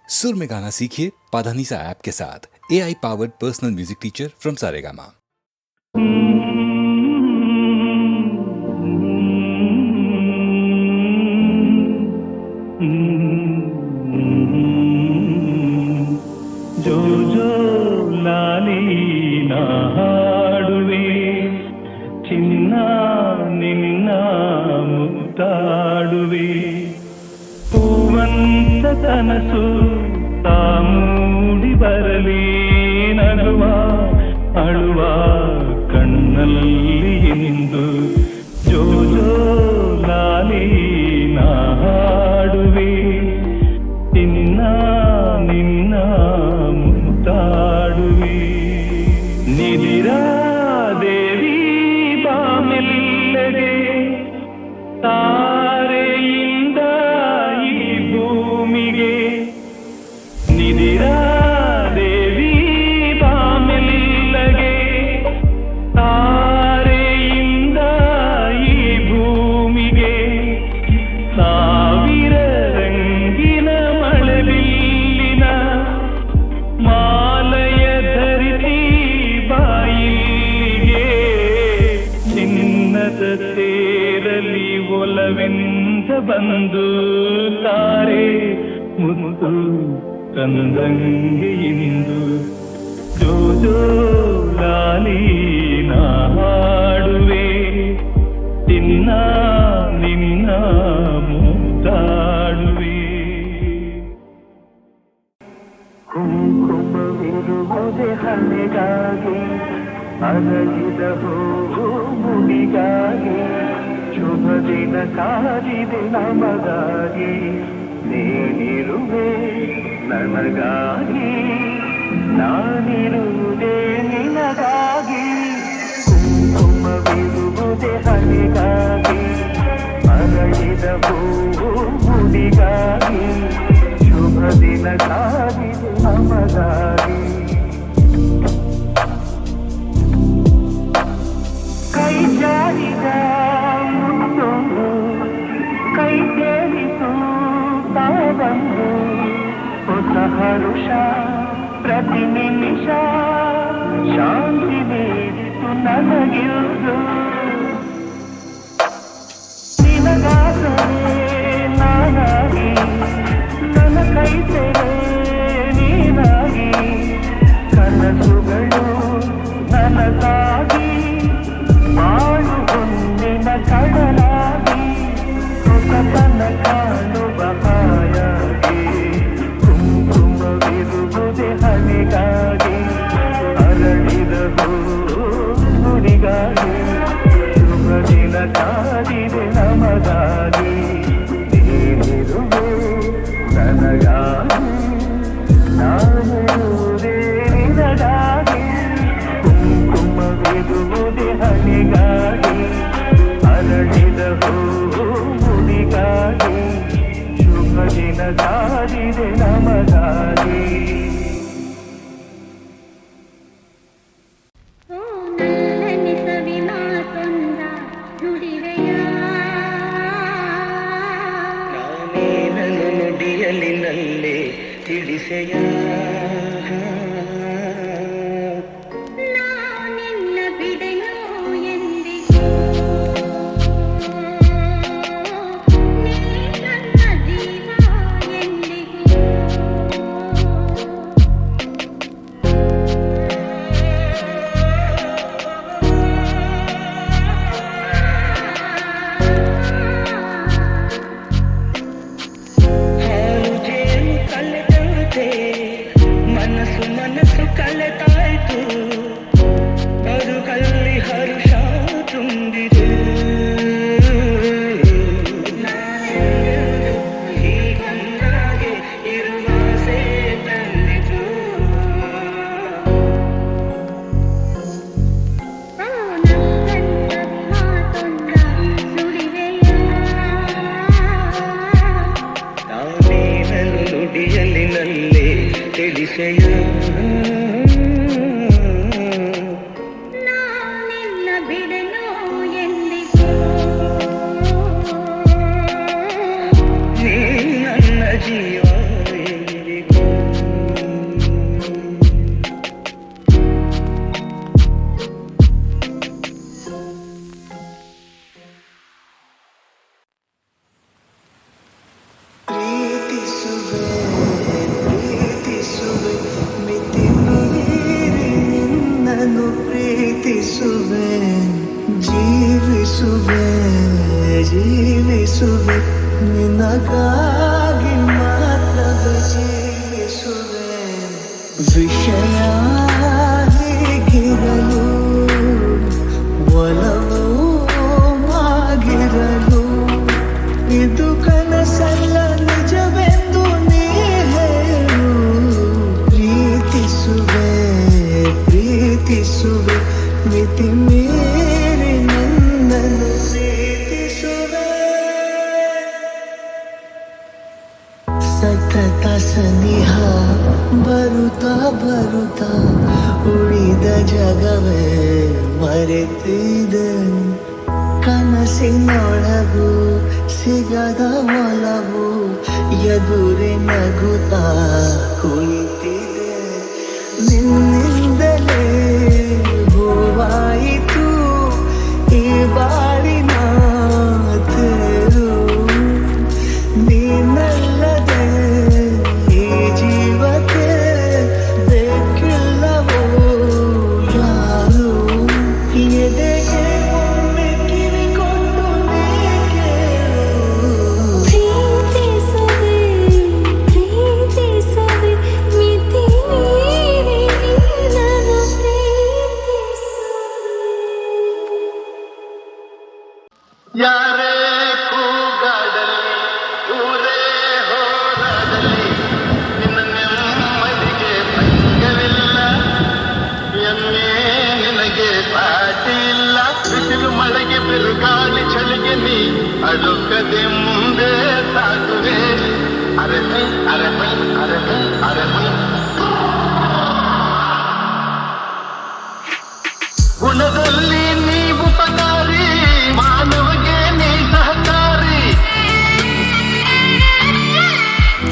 सुर में गाना सीखिए पाधानीसा ऐप के साथ। AI powered personal music teacher from Saregama. जो जो लाली ना ಹಾಡುವೆ ಚಿನ್ನ ನಿನ್ನ ಮುತ್ತಾಡುವೆ ಹೂವಂತ ಕನಸು ತಾಮೂಡಿ ಬರಲಿ ನಗುವ ಅಳುವ ಕಣ್ಣಲ್ಲಿ ನಿಂದು ಜೋ ಜೋ ಲಾಲಿ ನಾ ಹಾಡುವೆ ಚಿನ್ನ ನಿನ್ನ ಮುತ್ತಾಡುವೆ ನಿದಿರಾ ದೇವಿ ಬಾಮೆಲ್ಲಗೆ ತಾರೆಯಿಂದ ಈ ಭೂಮಿಗೆ ನಿದಿರಾ ದೇವಿ ಬಾಮೆಲ್ಲಗೆ ತಾರೆಯಿಂದ ಈ ಭೂಮಿಗೆ ಸಾವಿರ ರಂಗಿನ ಮಳೆಬಿಲ್ಲಿನ ಮಾಲಯ ಧರಿಸಿ ಬಾಯಿಗೆ ಚಿನ್ನದ ತೇರಲಿ ಒಲವೆಂದ ಬಂದು ತಾರೆ ಮುತ್ತು ತಂದಂಗೆ ಇಂದು ಜೋ ಜೋ ಲಾಲಿ ನಾ ಹಾಡುವೆ ಚಿನ್ನ ನಿನ್ನ ಮುತ್ತಾಡುವೆ ಕುಂಕುಮವಿರುವುದೇ ಹಣೆಗಾಗಿ ಅರಳಿದ ಹೂವು ಮುಡಿಗಾಗಿ ಶುಭ ದಿನ ಕಾದಿದೆ ನಮಗಾಗಿ ನೀನಿರುವೆ ನನಗಾಗಿ ನಾನಿರುವುದೇ ನಿನಗಾಗಿ ಕುಂಕುಮವಿರುವುದೇ ಹಣೆಗಾಗಿ ಅರಳಿದ ಹೂವು ಮುಡಿಗಾಗಿ ಶುಭ ದಿನ ಕಾದಿದೆ ನಮಗಾಗಿ ಕೈ ಜಾರಿದ ಮುತ್ತೊಂದು ಕೈ ಸೇರಿಸು ತಾವಂದು ಹೊಸ ಹರುಷ ಪ್ರತಿ ನಿಮಿಷ ಶಾಂತಿ ನೀಡಿತು ನನಗಿರುವುದು ನಿನಗಾಸರೆ ನಾನಾಗಿ ನನ್ನ ಕೈ ಸೇರೆ ನೀನಾಗಿ ಕನಸುಗಳು ನನಗಾಗಿ ಬಾಳು ಹೊನ್ನಿನ ಕಡಲಾಗಿ ಹೊಸತನ ಕಾಣುವ ಹಾಯಾಗಿ ಕುಂಕುಮವಿರುವುದೇ ಹಣೆಗಾಗಿ ಅರಳಿದ ಹೂರಿಗಾಗಿ ಶುಭ ದಿನ ಕಾದಿದೆ ನಮಗಾಗಿ ನೀನಿರುವೆ ನನಗಾಗಿ ನಾನಿರುವುದೇ ನಿನಗಾಗಿ ಕುಂಕುಮವಿರುವುದೇ ಹಣೆಗಾಗಿ ಅರಳಿದ ಹೂರಿಗಾಗಿ ಶುಭ ದಿನ ಕಾದಿದೆ ನಮಗಾಗಿ ನುಡಿಯಲಿನಲ್ಲೇ ತಿಳಿಸೆಯ ಮನಸ್ಸು ಕಲೆತಾಯ್ತು ಬರುಗಲ್ಲಿ ಹರುಷ ತುಂಬಿದೆ ಹೀಗೊಂದಾಗೆ ಇರುವ ಸೇ ತಂದಿತು ನಾನೇನನ್ನು ನುಡಿಯಲಿನಲ್ಲೇ ತಿಳಿಸೆಯ ಜೀವ ಎಂದಿಗೂ ನಿನಗಾಗಿ ಮಾತ್ರವೇ ಜೀವಿಸುವೆ ವಿಷಯ ಹೀಗಿರಲು ಒಲವು ಆಗಿರಲು ಇದು ಕನಸಲ್ಲ ನಿಜವೆಂದು ನೀ ಹೇಳು ಪ್ರೀತಿಸುವೆ ಮಿತಿ ಮೀರಿ ನನ್ನನ್ನು ಪ್ರೀತಿಸುವೆ ಸತತ ಸನಿಹ ಬರುತ್ತಾ ಉಳಿದ ಜಗವೇ ಮರೆತಿದೆ ಕನಸಿನೊಳಗು ಸಿಗದ ಒಲವು ಎದುರೆ ನಗುತ್ತಾ ಕುಳಿತಿದೆ ನಿನ್ನಿಂದಲೇ ಹೂವಾಯಿತು ಈ ಬಾಳಿನ ತೇರು ನೀನಲ್ಲದೆ ಈ ಜೀವಕ್ಕೆ ಬೇಕಿಲ್ಲವೋ ಯಾರು ಎದೆಗೆ ಒಮ್ಮೆ ಕಿವಿಕೊಂಡು ನೀ ಕೇಳು ಪ್ರೀತಿಸುವೆ ಮಿತಿ ಮೀರಿ ನಿನ್ನನ್ನು ಪ್ರೀತಿಸುವೆ ಯಾರೇ ಕೂಗಾಡಲಿ ಊರೇ ಹೋರಾಡಲಿ ನಿನ್ನ ನೆಮ್ಮದಿಗೆ ಭಂಗವಿಲ್ಲ ಎಮ್ಮೆ ನಿನಗೆ ಸಾಟಿ ಇಲ್ಲ ಬಿಸಿಲು ಮಳೆಗೆ ಬಿರುಗಾಳಿ ಚಳಿಗೆ ನೀ ಅಡುಕದೆ ಮುಂದೆ ಸಾಗುವೆ ಅರಮೈ ಅರಮೈ ಅರಮೈ ಅರಮೈ ಗುಣದಲ್ಲಿ ನೀ ಉಪಕಾರಿ ಮಾನವಗೆ ನೀ ಸಹಕಾರಿ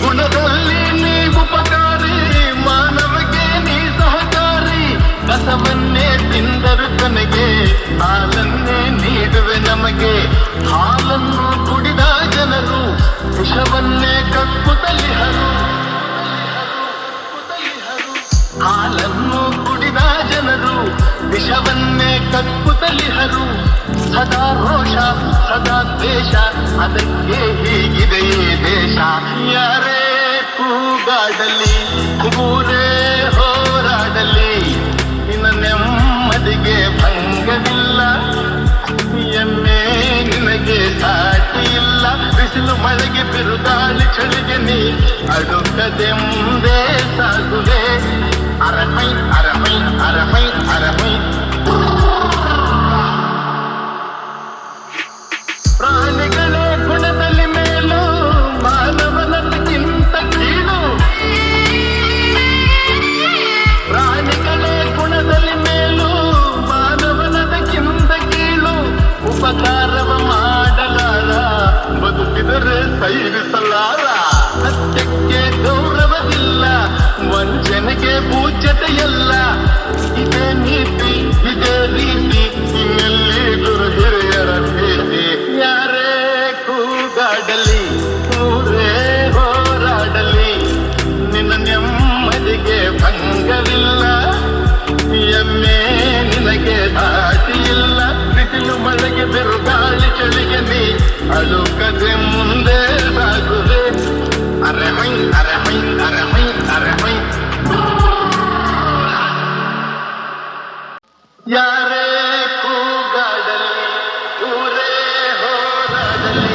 ಗುಣದಲ್ಲಿ ನೀ ಉಪಕಾರಿ ಮಾನವಗೆ ನೀ ಸಹಕಾರಿ ಕಸವನ್ನೇ ತಿಂದರು ತನಗೆ ಹಾಲನ್ನೇ ನೀಡುವೆ ನಮಗೆ ಹಾಲನ್ನು ಕುಡಿದ ಜನರು ವಿಷವನ್ನೇ ಕಕ್ಕುತ್ತಲಿಹರು ಹಾಲನ್ನು ಕುಡಿದ ಜನರು ವಿಷವನ್ನೇ ಕಕ್ಕುತ್ತಲಿಹರು ಸದಾ ರೋಷ ಸದಾ ದ್ವೇಷ ಅದಕ್ಕೆ ಹೀಗಿದೆ ಈ ದೇಶ ಯಾರೇ ಕೂಗಾಡಲಿ ಊರೇ ಹೋರಾಡಲಿ ನಿನ್ನ ನೆಮ್ಮದಿಗೆ ಭಂಗವಿಲ್ಲ ಎಮ್ಮೆ ನಿನಗೆ ಸಾಟಿ ಇಲ್ಲ ಬಿಸಿಲು ಮಳೆಗೆ ಬಿರುಗಾಳಿ ಚಳಿಗೆ ನೀ ಅಡುಕದೆ ಮುಂದೆ ಸಾಗುವೆ ಅರಮೈ ಅರಮೈ ಅರಮೈ ಅರಮೈ ಪ್ರಾಣಿಗಳೇ ಗುಣದಲ್ಲಿ ಮೇಲು ಮಾನವನದಕ್ಕಿಂತ ಕೀಳು ಪ್ರಾಣಿಗಳೇ ಗುಣದಲ್ಲಿ ಮೇಲು ಮಾನವನದಕ್ಕಿಂತ ಕೀಳು ಉಪಕಾರವ ಮಾಡಲಾರ ಬದುಕಿದರೆ ಸೈರಿಸಲಾರ ಸತ್ಯಕ್ಕೆ ಗೌರವವಿಲ್ಲ ವಂಚನೆಗೆ ಪೂಜ್ಯತೆಯಲ್ಲ ಇದೇ ನೀತಿ ಇದೇ ರೀತಿ ಇನ್ನೆಲ್ಲಿ ಗುರು ಹಿರಿಯರ ಭೇಟಿ ಯಾರೇ ಕೂಗಾಡಲಿ ಊರೇ ಹೋರಾಡಲಿ ನಿನ್ನ ನೆಮ್ಮದಿಗೆ ಭಂಗವಿಲ್ಲ ಎಮ್ಮೆ ನಿನಗೆ ದಾಟಿ ಇಲ್ಲ ಬಿಸಿಲು ಮಳೆಗೆ ಬಿರುಗಾಳಿ ಚಳಿಗೆ ನೀ ಅಳುಕದೆ ಮುಂದೆ ಸಾಗುವೆ ಅರಮೈ ಅರಮೈ ಅರಮೈ ಅರಮೈ ಯಾರೇ ಕೂಗಾಡಲಿ ಊರೇ ಹೋರಾಡಲಿ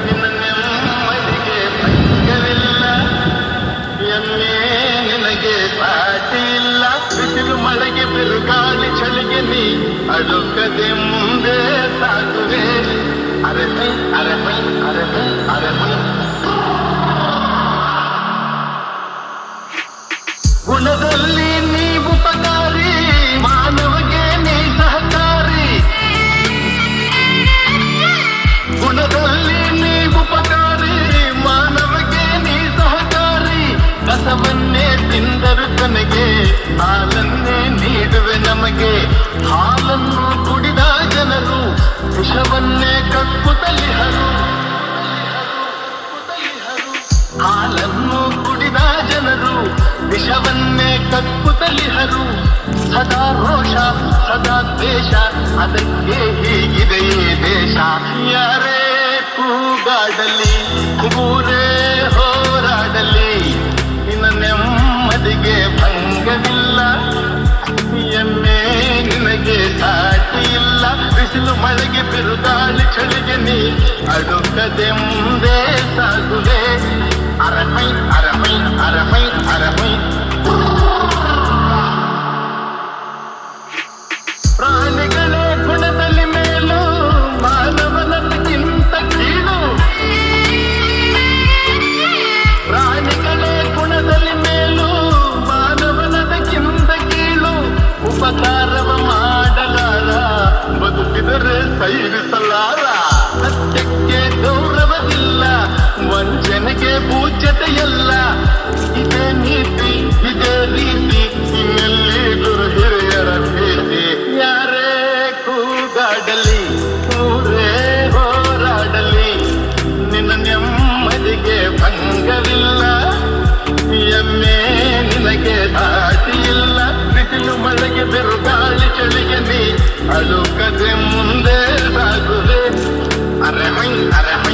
ನಿನ್ನ ನೆಮ್ಮದಿಗೆ ಭಂಗವಿಲ್ಲ ಎಮ್ಮೆ ನಿನಗೆ ಸಾಟಿ ಇಲ್ಲ ಬಿಸಿಲು ಮಳೆಗೆ ಬಿರುಗಾಳಿ ಚಳಿಗೆ ನೀ ಅಡುಕದೆ ಮುಂದೆ ಸಾಗುವೆ ಅರಮೈ ಅರಮೈ ಅರಮೈ ಅರಮೈ ಗುಣದಲ್ಲಿ ನೀ ಉಪಕಾರಿ ಮಾನವಗೆ ನೀ ಸಹಕಾರಿ ಗುಣದಲ್ಲಿ ನೀ ಉಪಕಾರಿ ಮಾನವಗೆ ನೀ ಸಹಕಾರಿ ಕಸವನ್ನೇ ತಿಂದರು ತನಗೆ ಹಾಲನ್ನೇ ನೀಡುವೆ ನಮಗೆ ಹಾಲನ್ನು ಕುಡಿದ ಜನರು ವಿಷವನ್ನೇ ಕಕ್ಕುತ್ತಲಿಹರು ಹಾಲನ್ನು ಕುಡಿದ ಜನರು ವಿಷವನ್ನೇ ಕಕ್ಕುತ್ತಲಿಹರು ಸದಾ ರೋಷ ಸದಾ ದ್ವೇಷ ಅದಕ್ಕೆ ಹೀಗಿದೆ ಈ ದೇಶ ಯಾರೇ ಕೂಗಾಡಲಿ ಊರೇ ಹೋರಾಡಲಿ ನಿನ್ನ ನೆಮ್ಮದಿಗೆ ಭಂಗವಿಲ್ಲ ಎಮ್ಮೆ ನಿನಗೆ ಸಾಟಿ ಇಲ್ಲ ಬಿಸಿಲು ಮಳೆಗೆ ಬಿರುಗಾಳಿ ಚಳಿಗೆ ನೀ ಅಡುಕದೆ ಮುಂದೆ ಸಾಗುವೆ ಅರಮೈ ಅರಮೈ ಅರಮೈ ಅರಮೈ ಪ್ರಾಣಿಗಳೇ ಗುಣದಲ್ಲಿ ಮೇಲು ಮಾನವನಕ್ಕಿಂತ ಕೀಳು ಪ್ರಾಣಿಗಳೇ ಗುಣದಲ್ಲಿ ಮೇಲು ಮಾನವನದಕ್ಕಿಂತ ಕೀಳು ಉಪಕಾರವ ಮಾಡಲಾರ ಬದುಕಿದರೆ ಸೈರಿಸಲಾರ ಸತ್ಯಕ್ಕೆ ಗೌರವವಿಲ್ಲ ವಂಚನೆಗೆ ಪೂಜ್ಯತೆಯಲ್ಲ ಇದೇ ನೀತಿ ಇದೇ ರೀತಿ ಇನ್ನೆಲ್ಲಿ ಗುರು ಹಿರಿಯರ ಭೇಟಿ ಯಾರೇ ಕೂಗಾಡಲಿ ಊರೇ ಹೋರಾಡಲಿ ನಿನ್ನ ನೆಮ್ಮದಿಗೆ ಭಂಗವಿಲ್ಲ ಎಮ್ಮೆ ನಿನಗೆ ದಾಟಿ ಇಲ್ಲ ಬಿಸಿಲು ಮಳೆಗೆ ಬಿರುಗಾಳಿ ಚಳಿಗೆ ನೀ ಅಳುಕದೆ ಮುಂದೆ ಸಾಗುವೆ ಅರಮೈ ಅರಮೈ